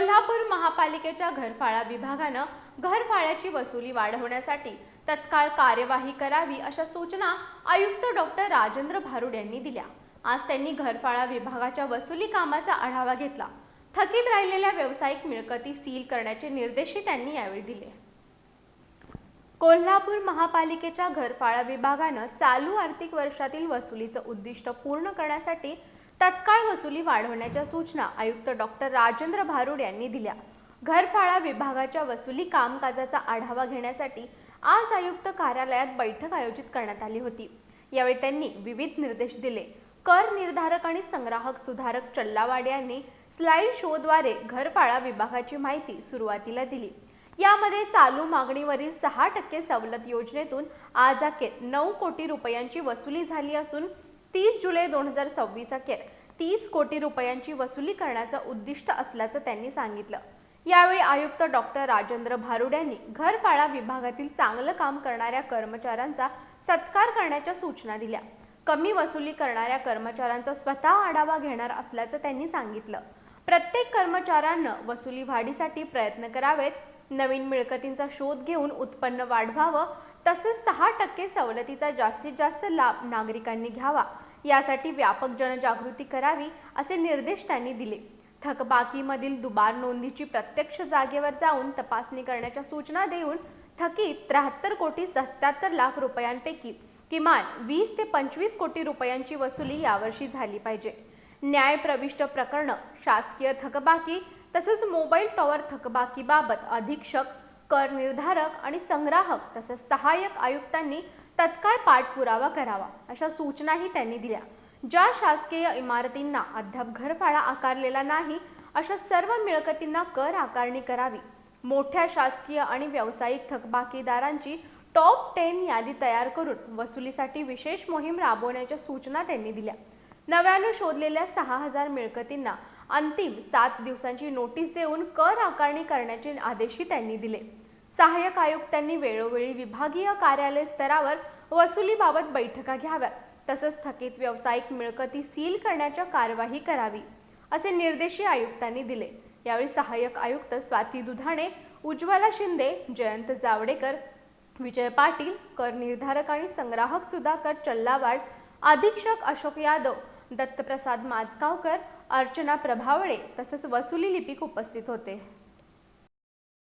कोल्हापूर महापालिकेच्या घरफाळा विभागानं घरफाळ्याची वसुली वाढवण्यासाठी तत्काळ कार्यवाही करावी अशा सूचना आयुक्त डॉक्टर राजेंद्र भारुड यांनी दिल्या। आज त्यांनी घरफाळा विभागाच्या वसुली कामाचा आढावा घेतला। थकीत राहिलेल्या व्यावसायिक मिळकती सील करण्याचे निर्देशही त्यांनी यावेळी दिले। कोल्हापूर महापालिकेच्या घरफाळा विभागानं चालू आर्थिक वर्षातील वसुलीचं उद्दिष्ट पूर्ण करण्यासाठी तत्काळ वसुली वाढवण्याच्या सूचना आयुक्त डॉक्टर राजेंद्र भारुड यांनी दिल्या। घरफाळा विभागाच्या वसुली कामकाजाचा आढावा घेण्यासाठी आज आयुक्त कार्यालयात बैठक आयोजित करण्यात आली होती। यावेळी त्यांनी विविध निर्देश दिले। कर निर्धारक आणि संग्राहक सुधारक चल्लावाड यांनी स्लाइड शोद्वारे घरफाळा विभागाची माहिती सुरुवातीला दिली। यामध्ये चालू मागणीवरील 6% सवलत योजनेतून आज अखेर 9 कोटी रुपयांची वसुली झाली असून 30 जुलै 2026 अखेर 30 कोटी रुपयांची वसुली करण्याचं उद्दिष्ट असल्याचं त्यांनी सांगितलं। यावेळी आयुक्त डॉक्टर राजेंद्र भारुड यांनी घरफाळा विभागातील चांगलं काम करणाऱ्या कर्मचाऱ्यांचा सत्कार करण्याच्या सूचना दिल्या। कमी वसुली करणाऱ्या कर्मचाऱ्यांचा स्वतः आढावा घेणार असल्याचं त्यांनी सांगितलं। प्रत्येक कर्मचाऱ्यांना वसुली वाढीसाठी प्रयत्न करावेत, नवीन मिळकतींचा शोध घेऊन उत्पन्न वाढवावं, तसेच 6% सवलतीचा जास्तीत जास्त लाभ नागरिकांनी घ्यावा, यासाठी व्यापक जनजागृती करावी असे निर्देश त्यांनी दिले। थकबाकीमधील दुबार नोंदीची प्रत्यक्ष जागेवर जाऊन तपासणी करण्याच्या सूचना देऊन थकीत 73 कोटी 77 लाख रुपयांपैकी किमान 20 ते 25 कोटी रुपयांची वसुली यावर्षी झाली पाहिजे। न्याय प्रविष्ट प्रकरण, शासकीय थकबाकी तसेच मोबाईल टॉवर थकबाकीबाबत अधीक्षक, कर निर्धारक आणि संग्राहक तसेच सहाय्यक आयुक्तांनी तत्काळ पाठपुरावा करावा अशा सूचनाही त्यांनी दिल्या। ज्या शासकीय इमारतींना अद्याप घरफाळा आकारलेला नाही अशा सर्व मिळकतींना कर आकारणी करावी। मोठ्या शासकीय आणि व्यावसायिक थकबाकीदारांची टॉप 10 यादी तयार करून वसुलीसाठी विशेष मोहीम राबवण्याच्या सूचना त्यांनी दिल्या। नव्याने शोधलेल्या 6000 मिळकतींना अंतिम 7 दिवसांची नोटीस देऊन कर आकारणी करण्याचे आदेशही त्यांनी दिले। सहाय्यक आयुक्तांनी वेळोवेळी विभागीय कार्यालय स्तरावर वसुलीबाबत बैठका घ्याव्यात, तसंच थकीत व्यावसायिक मिळकती सील करण्याच्या कार्यवाही करावी असे निर्देशही आयुक्तांनी दिले। यावेळी सहाय्यक आयुक्त स्वाती दुधाणे, उज्ज्वला शिंदे, जयंत जावडेकर, विजय पाटील, कर निर्धारक आणि संग्राहक सुधाकर चल्लावाड, अधीक्षक अशोक यादव, दत्तप्रसाद माजगावकर, अर्चना प्रभावळे तसेच वसुली लिपिक उपस्थित होते।